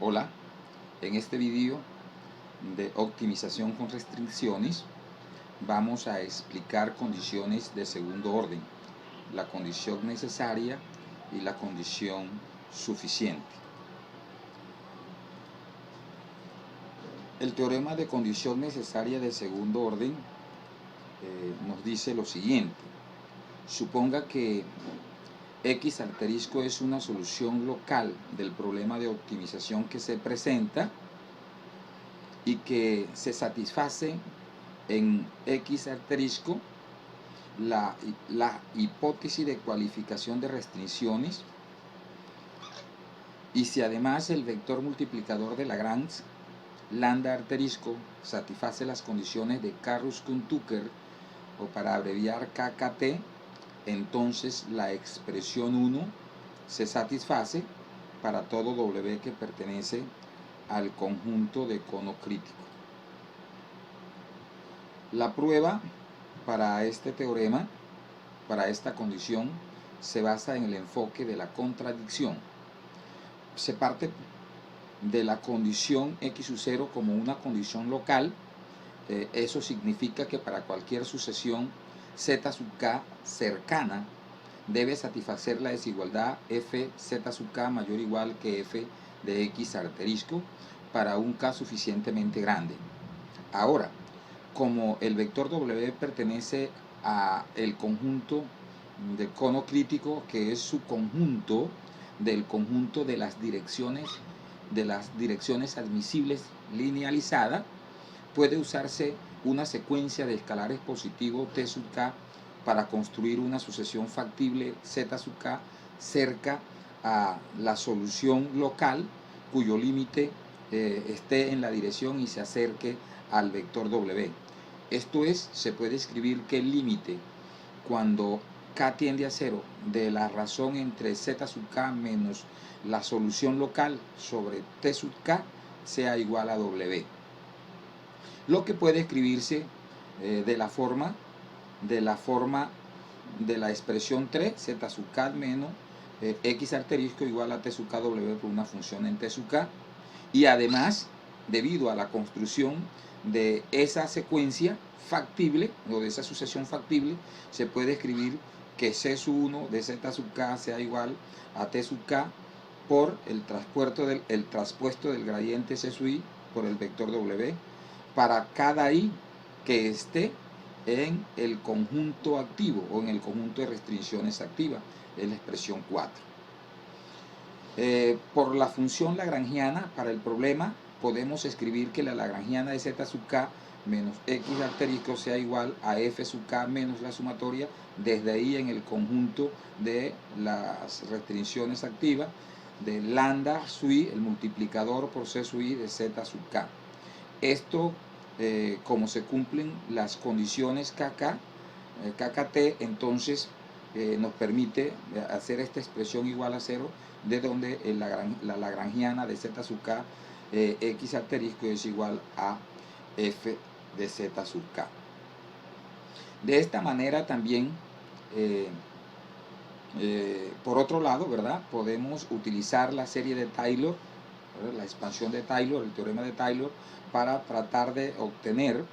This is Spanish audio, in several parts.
Hola, en este vídeo de optimización con restricciones vamos a explicar condiciones de segundo orden, la condición necesaria y la condición suficiente. El teorema de condición necesaria de segundo orden nos dice lo siguiente: suponga que X asterisco es una solución local del problema de optimización que se presenta y que se satisface en X asterisco la hipótesis de cualificación de restricciones, y si además el vector multiplicador de Lagrange lambda asterisco satisface las condiciones de Karuskun-Tucker, o para abreviar KKT, entonces la expresión 1 se satisface para todo W que pertenece al conjunto de cono crítico. La prueba para este teorema, para esta condición, se basa en el enfoque de la contradicción. Se parte de la condición x sub 0 como una condición local. Eso significa que para cualquier sucesión z sub k cercana debe satisfacer la desigualdad f z sub k mayor o igual que f de x asterisco para un k suficientemente grande. Ahora, como el vector W pertenece a el conjunto de cono crítico, que es su conjunto del conjunto de las direcciones admisibles linealizada, puede usarse una secuencia de escalares positivos t sub k para construir una sucesión factible z sub k cerca a la solución local cuyo límite esté en la dirección y se acerque al vector W. Esto es, se puede escribir que el límite cuando k tiende a 0 de la razón entre z sub k menos la solución local sobre t sub k sea igual a W. Lo que puede escribirse de la forma de la expresión 3, z sub k menos x asterisco igual a t sub k W por una función en t sub k. Y además, debido a la construcción de esa secuencia factible o de esa sucesión factible, se puede escribir que c sub 1 de z sub k sea igual a t sub k por el traspuesto del gradiente c sub i por el vector W para cada i que esté en el conjunto activo o en el conjunto de restricciones activas, es la expresión 4. Por la función lagrangiana para el problema podemos escribir que la lagrangiana de z sub k menos x asterisco sea igual a f sub k menos la sumatoria desde ahí en el conjunto de las restricciones activas de lambda sub i, el multiplicador por c sub i de z sub k. Esto, como se cumplen las condiciones KKT, entonces nos permite hacer esta expresión igual a 0, de donde la lagrangiana de z sub k x asterisco es igual a f de z sub k. De esta manera también, por otro lado, ¿verdad?, podemos utilizar la serie de Taylor, ¿verdad?, la expansión de Taylor, el teorema de Taylor, para tratar de obtener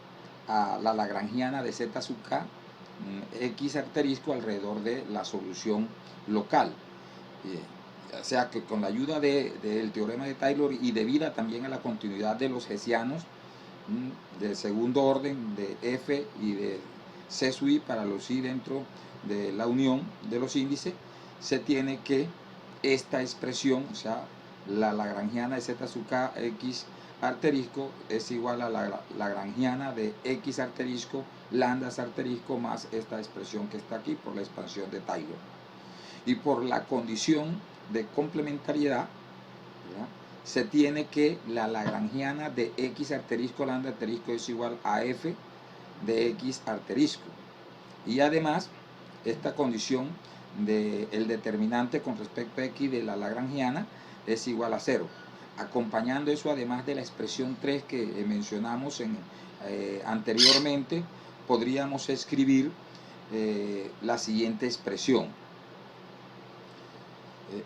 a la lagrangiana de z sub k x asterisco alrededor de la solución local. O sea que con la ayuda del teorema de Taylor y debida también a la continuidad de los hessianos del segundo orden de f y de c sub i para los i dentro de la unión de los índices, se tiene que esta expresión, o sea, la lagrangiana de z sub k x asterisco es igual a la lagrangiana de x asterisco lambda asterisco más esta expresión que está aquí por la expansión de Taylor. Y por la condición de complementariedad, ¿verdad?, se tiene que la lagrangiana de x asterisco lambda asterisco es igual a f de x asterisco. Y además, esta condición del determinante con respecto a x de la lagrangiana es igual a 0. Acompañando eso, además de la expresión 3 que mencionamos anteriormente, podríamos escribir la siguiente expresión.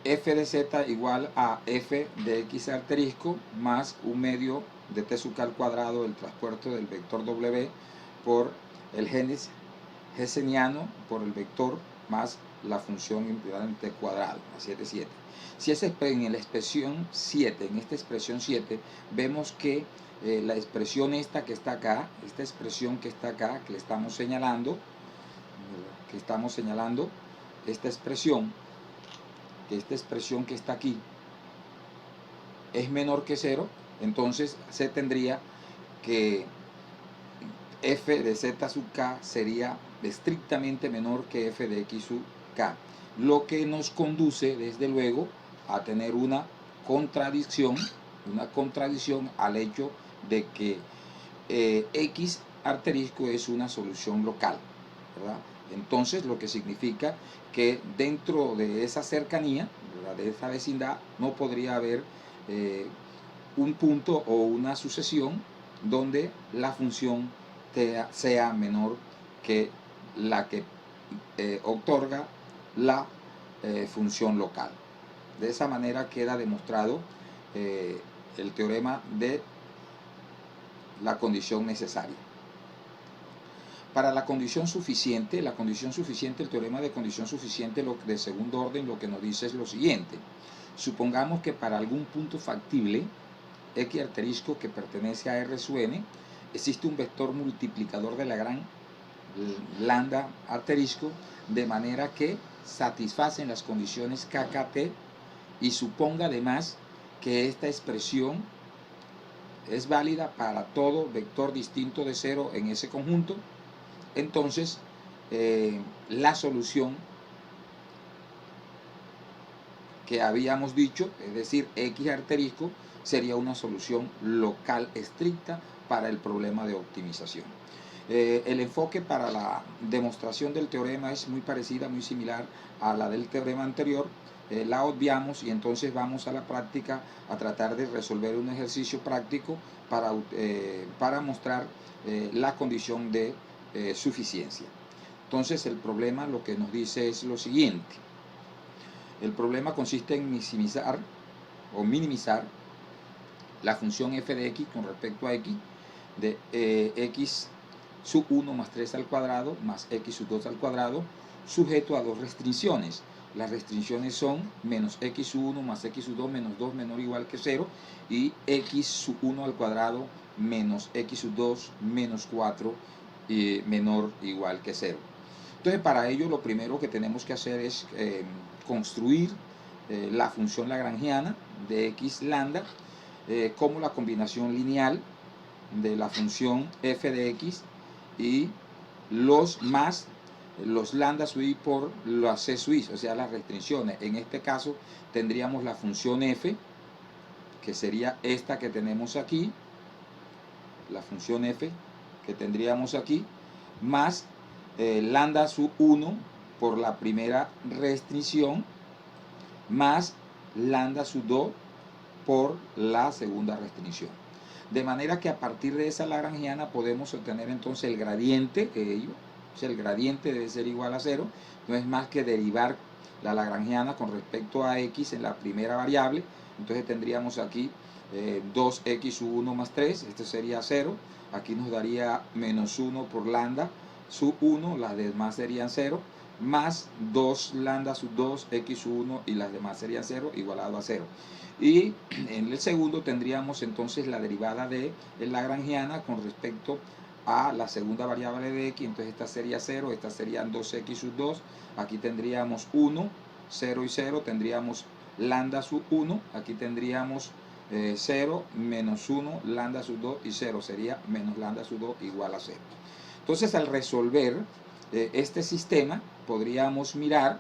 f de z igual a f de x asterisco más un medio de t sub k al cuadrado del transporte del vector w por el hesseniano por el vector más la función integral en t cuadrado, a 7, 7. Si es en la expresión 7, en esta expresión 7, vemos que la expresión esta que está acá, esta expresión que está acá, que le estamos señalando, esta expresión que está aquí, es menor que 0, entonces se tendría que f de z sub k sería estrictamente menor que f de x sub k, lo que nos conduce desde luego a tener una contradicción al hecho de que x asterisco es una solución local, ¿verdad? Entonces, lo que significa que dentro de esa cercanía, ¿verdad?, de esa vecindad, no podría haber un punto o una sucesión donde la función sea menor que la que otorga la función local. De esa manera queda demostrado el teorema de la condición necesaria. Para la condición suficiente, el teorema de condición suficiente de segundo orden lo que nos dice es lo siguiente. Supongamos que para algún punto factible, x asterisco que pertenece a R sub n, existe un vector multiplicador de Lagrange, lambda asterisco, de manera que satisfacen las condiciones KKT, y suponga además que esta expresión es válida para todo vector distinto de 0 en ese conjunto. Entonces, la solución que habíamos dicho, es decir, x asterisco, sería una solución local estricta para el problema de optimización. El enfoque para la demostración del teorema es muy parecida, muy similar a la del teorema anterior. La obviamos y entonces vamos a la práctica a tratar de resolver un ejercicio práctico para mostrar la condición de suficiencia. Entonces el problema lo que nos dice es lo siguiente. El problema consiste en maximizar o minimizar la función f de x con respecto a x de x sub 1 más 3 al cuadrado más x sub 2 al cuadrado, sujeto a dos restricciones. Las restricciones son menos x sub 1 más x sub 2 menos 2 menor o igual que 0 y x sub 1 al cuadrado menos x sub 2 menos 4 menor o igual que 0. Entonces, para ello lo primero que tenemos que hacer es construir la función lagrangiana de x lambda como la combinación lineal de la función f de x y los lambda sub i por las c sub i, o sea, las restricciones. En este caso tendríamos la función f, que sería esta que tenemos aquí, la función f que tendríamos aquí, más lambda sub 1 por la primera restricción, más lambda sub 2 por la segunda restricción. De manera que a partir de esa lagrangiana podemos obtener entonces el gradiente de ello. O sea, el gradiente debe ser igual a 0. No es más que derivar la lagrangiana con respecto a x en la primera variable. Entonces tendríamos aquí 2x sub 1 más 3. Esto sería 0. Aquí nos daría menos 1 por lambda sub 1. Las demás serían 0. Más 2 lambda sub 2, x sub 1 y las demás serían 0, igualado a 0. Y en el segundo tendríamos entonces la derivada de la lagrangiana con respecto a la segunda variable de x. Entonces esta sería 0, estas serían 2x sub 2. Aquí tendríamos 1, 0 y 0. Tendríamos lambda sub 1. Aquí tendríamos 0, menos 1, lambda sub 2 y 0. Sería menos lambda sub 2 igual a 0. Entonces, al resolver este sistema, podríamos mirar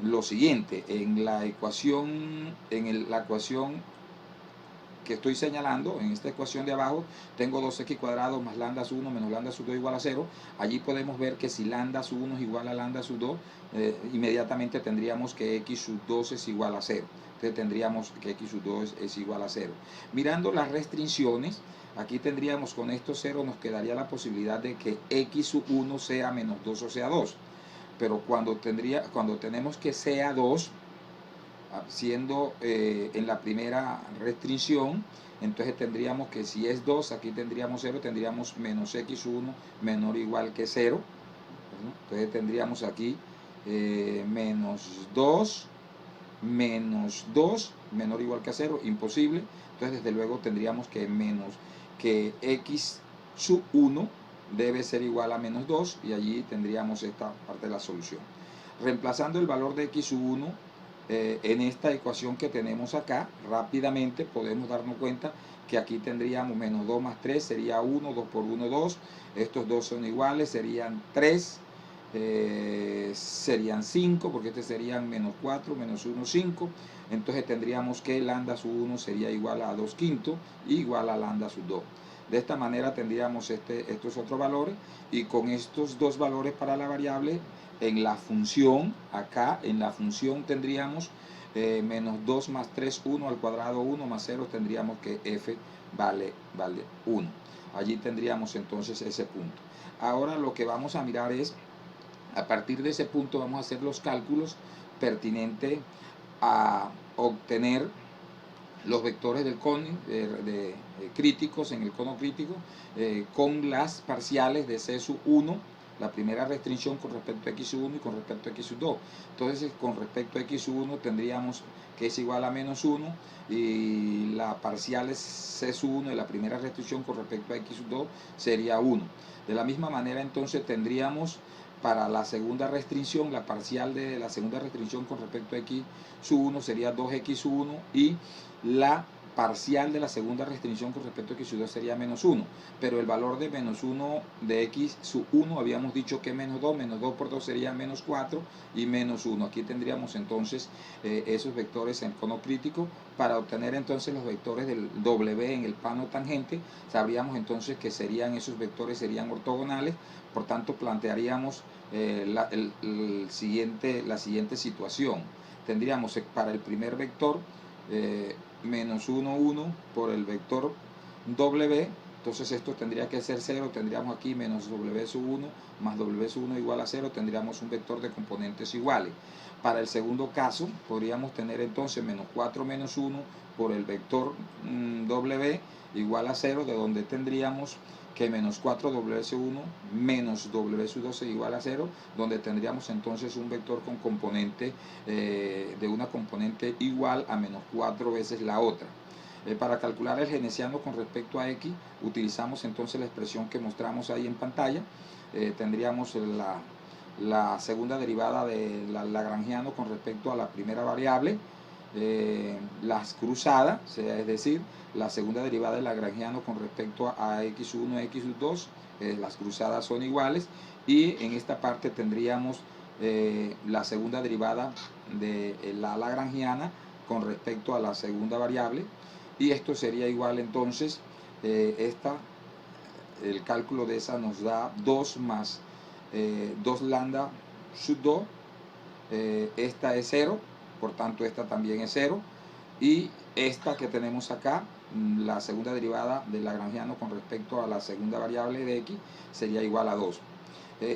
lo siguiente. En la ecuación que estoy señalando, en esta ecuación de abajo, tengo 2x cuadrado más lambda sub 1 menos lambda sub 2 igual a 0. Allí podemos ver que si lambda sub 1 es igual a lambda sub 2, inmediatamente tendríamos que x sub 2 es igual a 0. Entonces tendríamos que x sub 2 es igual a 0. Mirando las restricciones, aquí tendríamos con estos 0 nos quedaría la posibilidad de que x sub 1 sea menos 2 o sea 2. Pero cuando tenemos que sea 2, siendo en la primera restricción, entonces tendríamos que si es 2, aquí tendríamos 0, tendríamos menos x1 menor o igual que 0. ¿No? Entonces tendríamos aquí menos 2 menor o igual que 0, imposible. Entonces desde luego tendríamos que x sub 1 debe ser igual a menos 2 y allí tendríamos esta parte de la solución. Reemplazando el valor de x sub 1 en esta ecuación que tenemos acá, rápidamente podemos darnos cuenta que aquí tendríamos menos 2 más 3 sería 1, 2 por 1, 2. Estos dos son iguales, serían 3. Serían 5, porque este serían menos 4, menos 1, 5. Entonces tendríamos que lambda sub 1 sería igual a 2 quintos, igual a lambda sub 2. De esta manera tendríamos estos otros valores, y con estos dos valores para la variable, en la función, acá en la función tendríamos menos 2 más 3, 1 al cuadrado 1 más 0, tendríamos que f vale 1. Allí tendríamos entonces ese punto. Ahora lo que vamos a mirar es, a partir de ese punto vamos a hacer los cálculos pertinentes a obtener los vectores del cono críticos en el cono crítico con las parciales de C sub 1, la primera restricción con respecto a x sub 1 y con respecto a x sub 2. Entonces con respecto a x sub 1 tendríamos que es igual a menos 1, y la parcial es C sub 1 de la primera restricción con respecto a x sub 2 sería 1. De la misma manera entonces tendríamos para la segunda restricción, la parcial de la segunda restricción con respecto a x sub 1 sería 2x sub 1, y la parcial de la segunda restricción con respecto a x sub 2 sería menos 1, pero el valor de menos 1 de x sub 1 habíamos dicho que menos 2 por 2 sería menos 4 y menos 1. Aquí tendríamos entonces esos vectores en cono crítico. Para obtener entonces los vectores del W en el plano tangente, sabríamos entonces que esos vectores serían ortogonales. Por tanto plantearíamos la siguiente situación. Tendríamos para el primer vector menos 1, 1 por el vector W, entonces esto tendría que ser 0, tendríamos aquí menos W sub 1 más W sub 1 igual a 0, tendríamos un vector de componentes iguales. Para el segundo caso podríamos tener entonces menos 4 menos 1 por el vector W igual a 0, de donde tendríamos que menos 4 W sub 1 menos W sub 2 igual a 0, donde tendríamos entonces un vector con componente de una componente igual a menos 4 veces la otra. Para calcular el genesiano con respecto a x, utilizamos entonces la expresión que mostramos ahí en pantalla. Tendríamos la segunda derivada del lagrangiano con respecto a la primera variable, las cruzadas, es decir, la segunda derivada del lagrangiano con respecto a x1 y x2, las cruzadas son iguales, y en esta parte tendríamos la segunda derivada de la lagrangiana con respecto a la segunda variable, y esto sería igual entonces, el cálculo de esa nos da 2 más 2 lambda sub 2, esta es 0, por tanto esta también es 0, y esta que tenemos acá, la segunda derivada del lagrangiano con respecto a la segunda variable de x, sería igual a 2.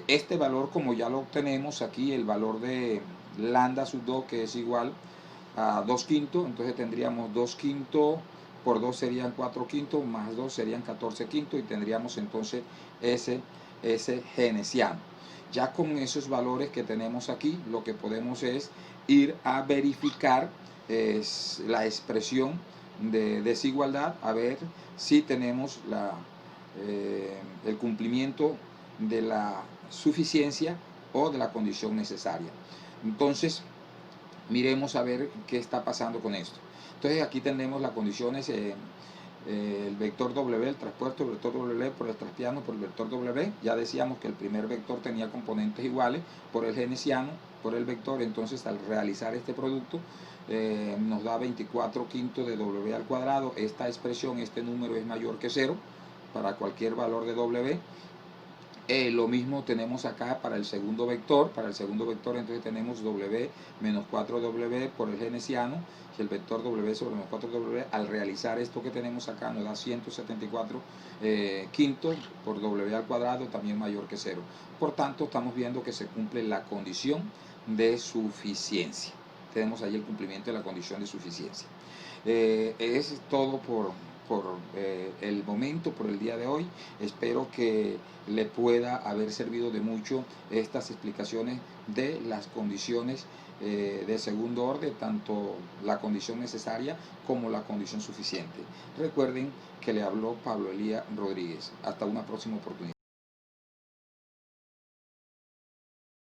Este valor, como ya lo obtenemos aquí, el valor de lambda sub 2, que es igual a 2 quintos, entonces tendríamos 2 quintos por 2 serían 4 quintos, más 2 serían 14 quintos, y tendríamos entonces ese genesiano. Ya con esos valores que tenemos aquí, lo que podemos es ir a verificar la expresión de desigualdad, a ver si tenemos el cumplimiento de la suficiencia o de la condición necesaria. Entonces, miremos a ver qué está pasando con esto. Entonces aquí tenemos las condiciones, el vector W, el traspuesto del vector W por el traspiano por el vector W. Ya decíamos que el primer vector tenía componentes iguales por el genesiano, por el vector. Entonces al realizar este producto nos da 24 quintos de W al cuadrado. Esta expresión, este número es mayor que 0 para cualquier valor de W. Lo mismo tenemos acá para el segundo vector. Para el segundo vector entonces tenemos W menos 4W por el genesiano, y el vector W sobre menos 4W. Al realizar esto que tenemos acá nos da 174 quintos por W al cuadrado, también mayor que 0. Por tanto estamos viendo que se cumple la condición de suficiencia. tenemos ahí el cumplimiento de la condición de suficiencia. Es todo por el momento, por el día de hoy. Espero que le pueda haber servido de mucho estas explicaciones de las condiciones de segundo orden, tanto la condición necesaria como la condición suficiente. Recuerden que le habló Pablo Elías Rodríguez. Hasta una próxima oportunidad.